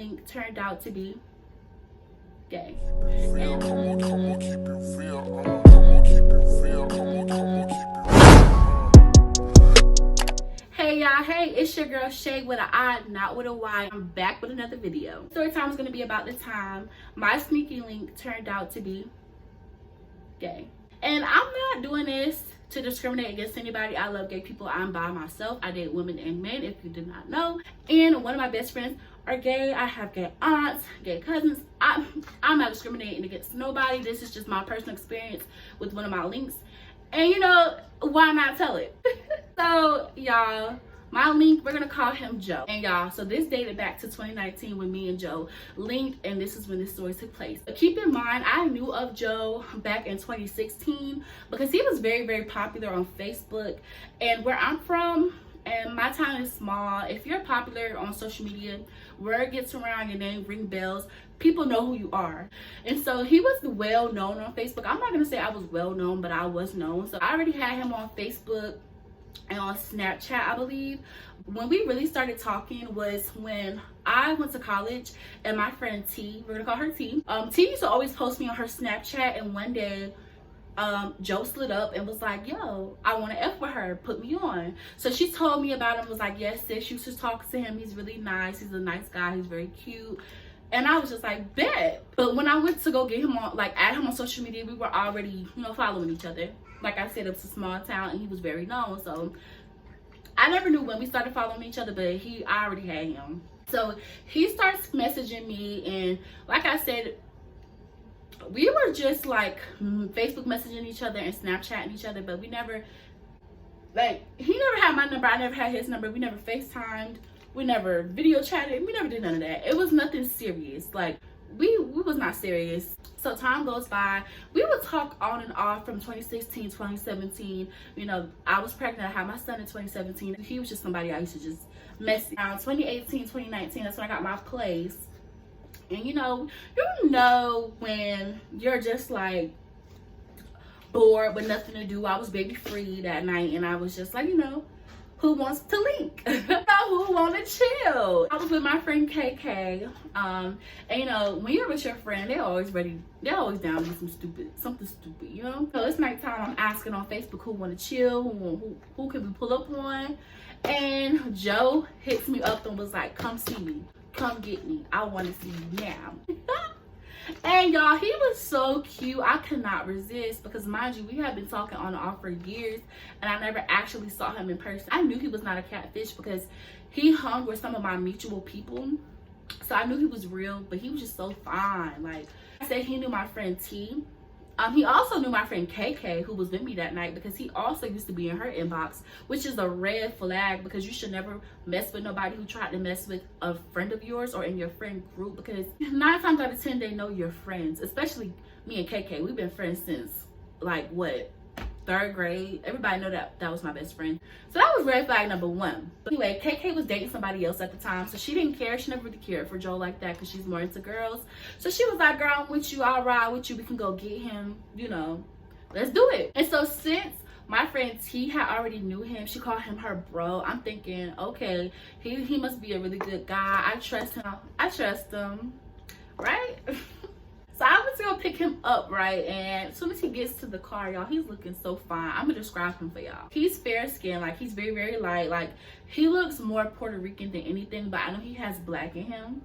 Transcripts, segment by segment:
link turned out to be gay. Hey y'all, hey, it's your girl Shay with an I, not with a Y. I'm back with another video. Story time is going to be about the time my sneaky link turned out to be gay. And I'm not doing this to discriminate against anybody. I love gay people. I'm by myself. I date women and men, if you did not know. And one of my best friends are gay. I have gay aunts, gay cousins. I'm not discriminating against nobody. This is just my personal experience with one of my links. And you know, why not tell it? So y'all, my link, we're gonna call him Joe. And y'all, so this dated back to 2019 when me and Joe linked, and this is when this story took place. But keep in mind, I knew of Joe back in 2016 because he was very, very popular on Facebook. And where I'm from, and my town is small, if you're popular on social media, word gets around, your name ring bells, people know who you are. And so he was well known on Facebook. I'm not gonna say I was well known, but I was known. So I already had him on Facebook and on Snapchat, I believe. When we really started talking was when I went to college, and my friend T, we're gonna call her T, T used to always post me on her Snapchat. And one day Joe slid up and was like, yo, I want to F with her, put me on. So she told me about him, was like, yes sis, you should talk to him, he's really nice, he's a nice guy, he's very cute. And I was just like, bet. But when I went to go get him on, like add him on social media, we were already, you know, following each other. Like I said, it's a small town and he was very known. So I never knew when we started following each other, but I already had him. So he starts messaging me, and like I said, we were just like Facebook messaging each other and Snapchatting each other, but we never, like, he never had my number, I never had his number, we never FaceTimed, we never video chatted, we never did none of that. It was nothing serious. Like we was not serious. So time goes by, we would talk on and off from 2016, 2017. You know, I was pregnant, I had my son in 2017. He was just somebody I used to just mess with. Around 2018, 2019, that's when I got my place. And you know when you're just like bored with nothing to do. I was baby free that night, and I was just like, you know, who wants to link? Who want to chill? I was with my friend KK, and you know, when you're with your friend, they're always down to do something stupid, you know. So it's nighttime. I'm asking on Facebook who want to chill, who can we pull up on, and Joe hits me up and was like, come see me, come get me, I want to see you now. And y'all, he was so cute. I could not resist because, mind you, we had been talking on and off for years, and I never actually saw him in person. I knew he was not a catfish because he hung with some of my mutual people, so I knew he was real. But he was just so fine. Like I said, he knew my friend T. He also knew my friend KK, who was with me that night, because he also used to be in her inbox, which is a red flag because you should never mess with nobody who tried to mess with a friend of yours or in your friend group, because 9 times out of 10 they know you're friends. Especially me and KK, we've been friends since like what, 3rd grade. Everybody know that was my best friend. So that was red flag number 1. But anyway, KK was dating somebody else at the time, so she didn't care. She never really cared for Joe like that because she's more into girls. So she was like, girl, I'm with you, I'll ride with you, we can go get him, you know, let's do it. And so since my friend T had already knew him, she called him her bro, I'm thinking, okay, he must be a really good guy. I trust him, right? So I went to go pick him up, right? And as soon as he gets to the car, y'all, he's looking so fine. I'm gonna describe him for y'all. He's fair skinned, like he's very, very light. Like he looks more Puerto Rican than anything, but I know he has black in him.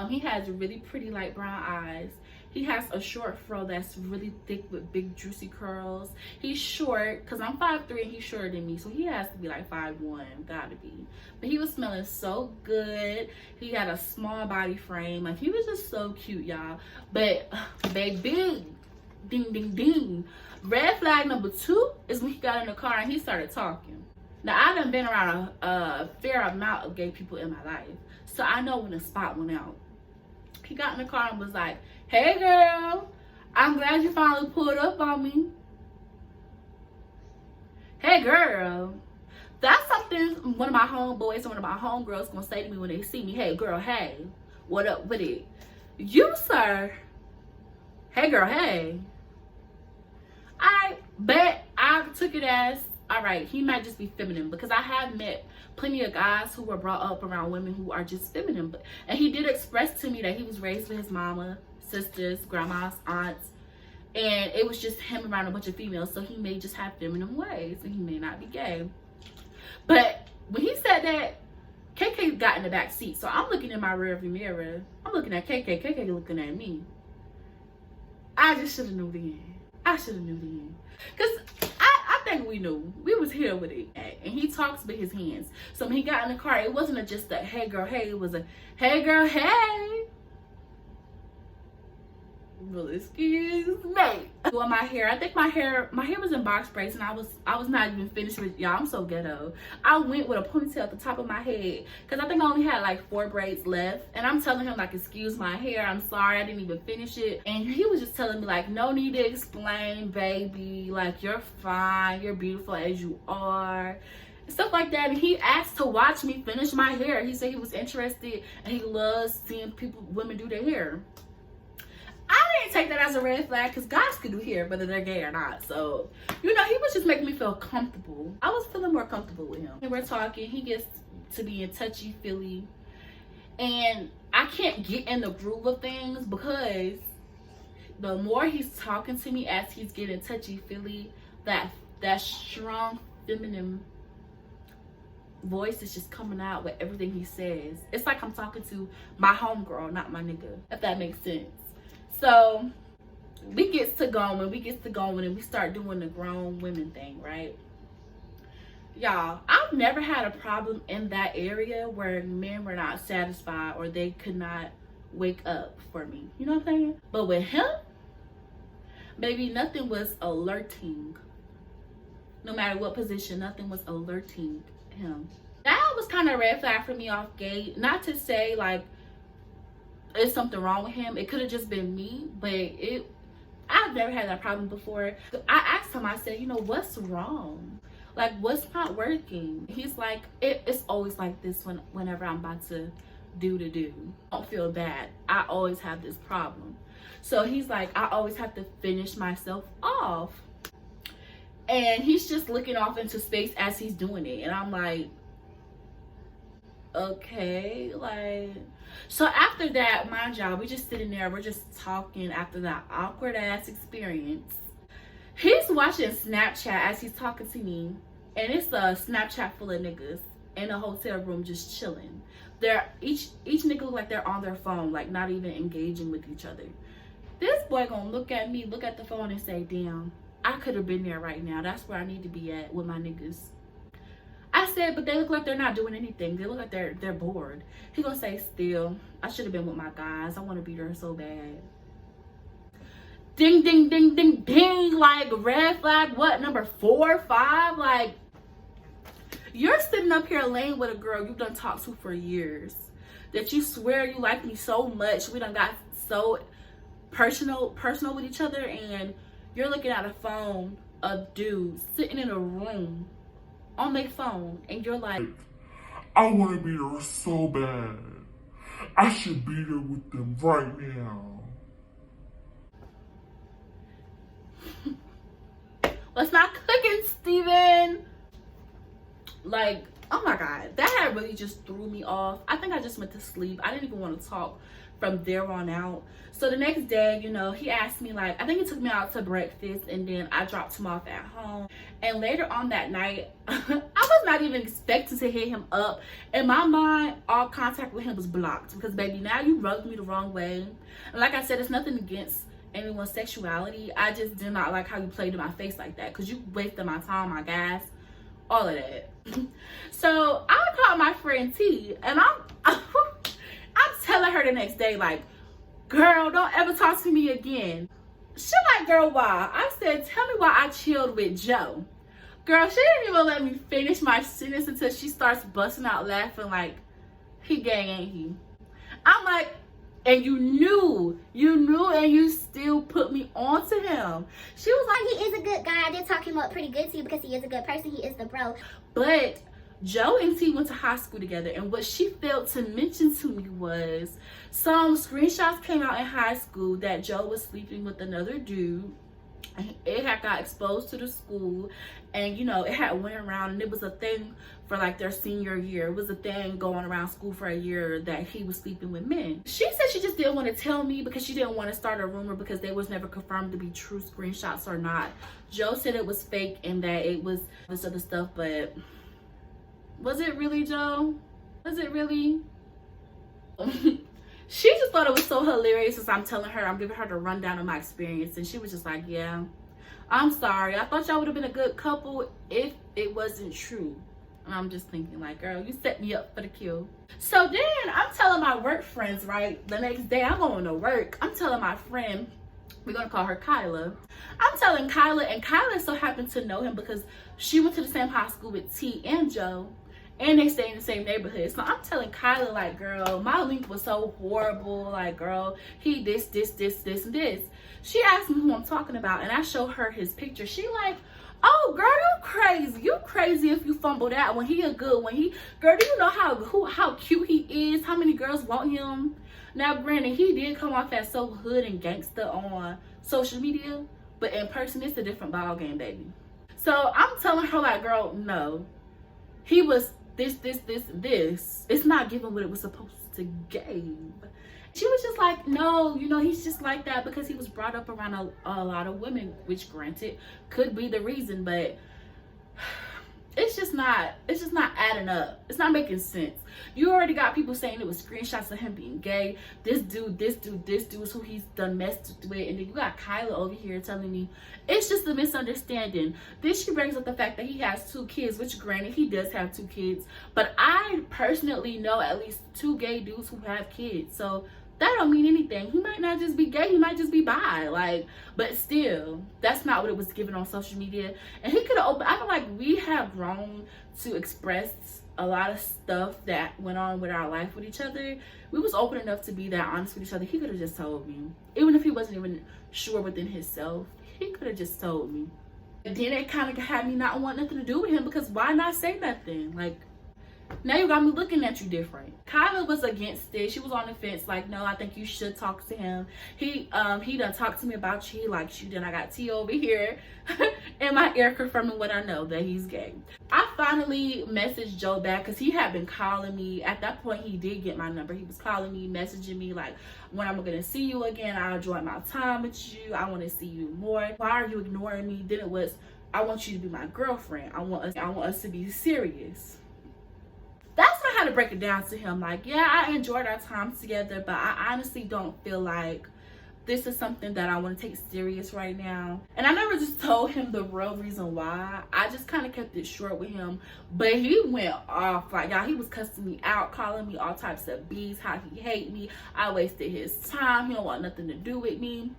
He has really pretty light brown eyes. He has a short fro that's really thick with big juicy curls. He's short, because I'm 5'3" and he's shorter than me, so he has to be like 5'1", gotta be. But he was smelling so good. He had a small body frame. Like he was just so cute, y'all. But baby, ding ding ding, red flag number 2 is when he got in the car and he started talking. Now I done been around a fair amount of gay people in my life, so I know when the spot went out. He got in the car and was like, hey girl, I'm glad you finally pulled up on me. Hey girl. That's something one of my homeboys or one of my homegirls gonna say to me when they see me. Hey girl, hey, what up with it? You, sir. Hey girl, hey. I bet I took it as all right, he might just be feminine, because I have met plenty of guys who were brought up around women who are just feminine. And he did express to me that he was raised with his mama, sisters, grandmas, aunts, and it was just him around a bunch of females, so he may just have feminine ways and he may not be gay. But when he said that, KK got in the back seat, so I'm looking in my rearview mirror. I'm looking at KK looking at me. I just should have knew then. I should have knew then. Because I think we knew. We was here with it. And he talks with his hands. So when he got in the car, it wasn't just a hey girl, hey. It was a hey girl, hey. Well, excuse me. Doing my hair. I think my hair was in box braids, and I was not even finished with y'all. I'm so ghetto. I went with a ponytail at the top of my head because I think I only had like 4 braids left. And I'm telling him like, excuse my hair, I'm sorry, I didn't even finish it. And he was just telling me like, no need to explain, baby. Like, you're fine, you're beautiful as you are. Stuff like that. And he asked to watch me finish my hair. He said he was interested and he loves seeing women do their hair. I didn't take that as a red flag because guys could do hair whether they're gay or not. So, you know, he was just making me feel comfortable. I was feeling more comfortable with him. And we're talking. He gets to be in touchy-feely. And I can't get in the groove of things because the more he's talking to me as he's getting touchy-feely, that strong feminine voice is just coming out with everything he says. It's like I'm talking to my homegirl, not my nigga, if that makes sense. So we gets to going, and we start doing the grown women thing, right? Y'all, I've never had a problem in that area where men were not satisfied or they could not wake up for me. You know what I'm saying? But with him, baby, nothing was alerting. No matter what position, nothing was alerting him. That was kind of a red flag for me off gate. Not to say like it's something wrong with him. It could have just been me, but I've never had that problem before. I asked him, I said, you know, what's wrong? Like, what's not working? He's like, it's always like this whenever I'm about to do. Don't feel bad. I always have this problem. So he's like, I always have to finish myself off. And he's just looking off into space as he's doing it. And I'm like, okay, like. So after that, mind y'all, we just sitting there, we're just talking after that awkward ass experience. He's watching Snapchat as he's talking to me, and it's a Snapchat full of niggas in a hotel room just chilling. They're each nigga look like they're on their phone, like not even engaging with each other. This boy gonna look at me, look at the phone, and say, damn, I could have been there right now. That's where I need to be at with my niggas. I said, but they look like they're not doing anything. They look like they're bored. He gonna say, still, I should have been with my guys. I want to be there so bad. Ding, ding, ding, ding, ding. Like, red flag, what, number 4, 5? Like, you're sitting up here laying with a girl you done talked to for years. That you swear you like me so much. We done got so personal with each other. And you're looking at a phone of dudes sitting in a room on their phone, and you're like, I want to be there so bad. I should be there with them right now. What's not cooking, Steven? Like, oh my God, that had really just threw me off. I think I just went to sleep. I didn't even want to talk from there on out. So the next day, you know, he asked me, like, I think he took me out to breakfast, and then I dropped him off at home. And later on that night, I was not even expecting to hit him up. In my mind, all contact with him was blocked because, baby, now you rubbed me the wrong way. And like I said, it's nothing against anyone's sexuality. I just did not like how you played in my face like that because you wasted my time, my gas, all of that. So I called my friend T, and I'm telling her the next day, like, girl, don't ever talk to me again. She like, girl, why? I said, tell me why I chilled with Joe. Girl, she didn't even let me finish my sentence until she starts busting out laughing like, he gay, ain't he? I'm like, and you knew, and you still put me on to him. She was like, he is a good guy. I did talk him up pretty good to you because he is a good person. He is the bro. But Joe and T went to high school together, and what she failed to mention to me was some screenshots came out in high school that Joe was sleeping with another dude, It had got exposed to the school, and you know, it had went around, and it was a thing for like their senior year. It was a thing going around school for a year that he was sleeping with men. She said she just didn't want to tell me because she didn't want to start a rumor because they was never confirmed to be true screenshots or not. Joe said it was fake and that it was this other stuff, but was it really, Joe? Was it really? She just thought it was so hilarious as I'm telling her, I'm giving her the rundown of my experience, and she was just like, yeah, I'm sorry. I thought y'all would have been a good couple if it wasn't true. And I'm just thinking like, girl, you set me up for the kill. So then I'm telling my work friends, right? The next day I'm going to work. I'm telling my friend, we're going to call her Kyla. I'm telling Kyla, and Kyla so happened to know him because she went to the same high school with T and Joe. And they stay in the same neighborhood. So I'm telling Kyla, like, girl, my link was so horrible. Like, girl, he this, and this. She asked me who I'm talking about, and I show her his picture. She like, oh, girl, you crazy. You crazy if you fumble that one. He a good one. Girl, do you know how cute he is? How many girls want him? Now, granted, he did come off as so hood and gangster on social media, but in person, it's a different ball game, baby. So I'm telling her, like, girl, no. He was this. It's not giving what it was supposed to give. She was just like, no, you know, he's just like that because he was brought up around a lot of women, which granted could be the reason, but it's just not adding up. It's not making sense. You already got people saying it was screenshots of him being gay. This dude is who he's done messed with. And then you got Kyla over here telling me it's just a misunderstanding. Then she brings up the fact that he has 2 kids, which granted he does have 2 kids. But I personally know at least 2 gay dudes who have kids. So that don't mean anything. He might not just be gay, he might just be bi. Like, but still, that's not what it was given on social media. And he could have opened, I feel like we have grown to express a lot of stuff that went on with our life with each other. We was open enough to be that honest with each other. He could have just told me. Even if he wasn't even sure within himself, he could have just told me. And then it kind of had me not want nothing to do with him because why not say nothing? Like, now you got me looking at you different. Kyla was against it. She was on the fence, like, no, I think you should talk to him. He done talked to me about you. He likes you. Then I got T over here in my ear confirming what I know, that he's gay. I finally messaged Joe back because he had been calling me. At that point, he did get my number. He was calling me, messaging me like, when I'm gonna see you again, I'll enjoy my time with you. I want to see you more. Why are you ignoring me? Then it was, I want you to be my girlfriend. I want us to be serious. That's not how to break it down to him. Like, yeah, I enjoyed our time together, but I honestly don't feel like this is something that I want to take serious right now. And I never just told him the real reason why. I just kind of kept it short with him. But he went off. Like, y'all, he was cussing me out, calling me all types of B's, how he hate me. I wasted his time. He don't want nothing to do with me.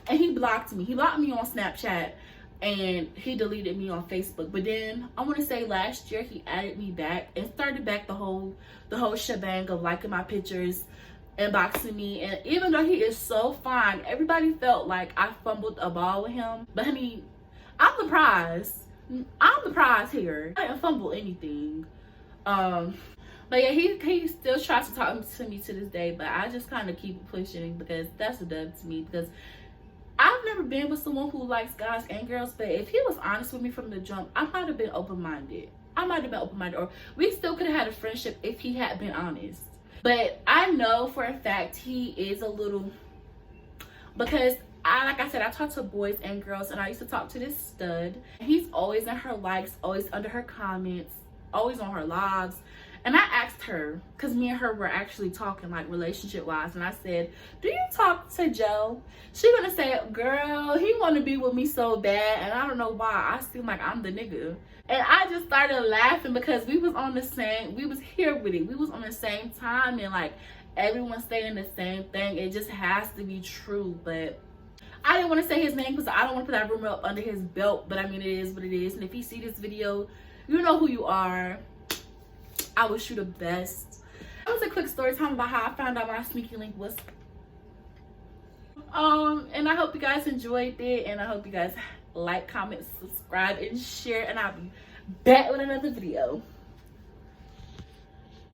And he blocked me. He blocked me on Snapchat. And he deleted me on Facebook. But then I want to say last year he added me back and started back the whole shebang of liking my pictures, inboxing me. And even though he is so fine, everybody felt like I fumbled a ball with him. But honey, I'm the prize. I'm the prize here. I didn't fumble anything. But yeah, he still tries to talk to me to this day. But I just kind of keep pushing because that's a dub to me. Because I've never been with someone who likes guys and girls, but if he was honest with me from the jump, I might have been open-minded. Or we still could have had a friendship if he had been honest. But I know for a fact he is a little, because like I said, I talk to boys and girls, and I used to talk to this stud. He's always in her likes, always under her comments, always on her logs. And I asked her, because me and her were actually talking like relationship wise, and I said, do you talk to Joe? She gonna say, girl, he wanna be with me so bad, and I don't know why. I seem like I'm the nigga. And I just started laughing because we was here with it. We was on the same time, and like everyone's saying the same thing. It just has to be true. But I didn't want to say his name because I don't want to put that rumor up under his belt. But I mean, it is what it is. And if you see this video, you know who you are. I wish you the best. That was a quick story time about how I found out my sneaky link was. And I hope you guys enjoyed it, and I hope you guys like, comment, subscribe, and share, and I'll be back with another video.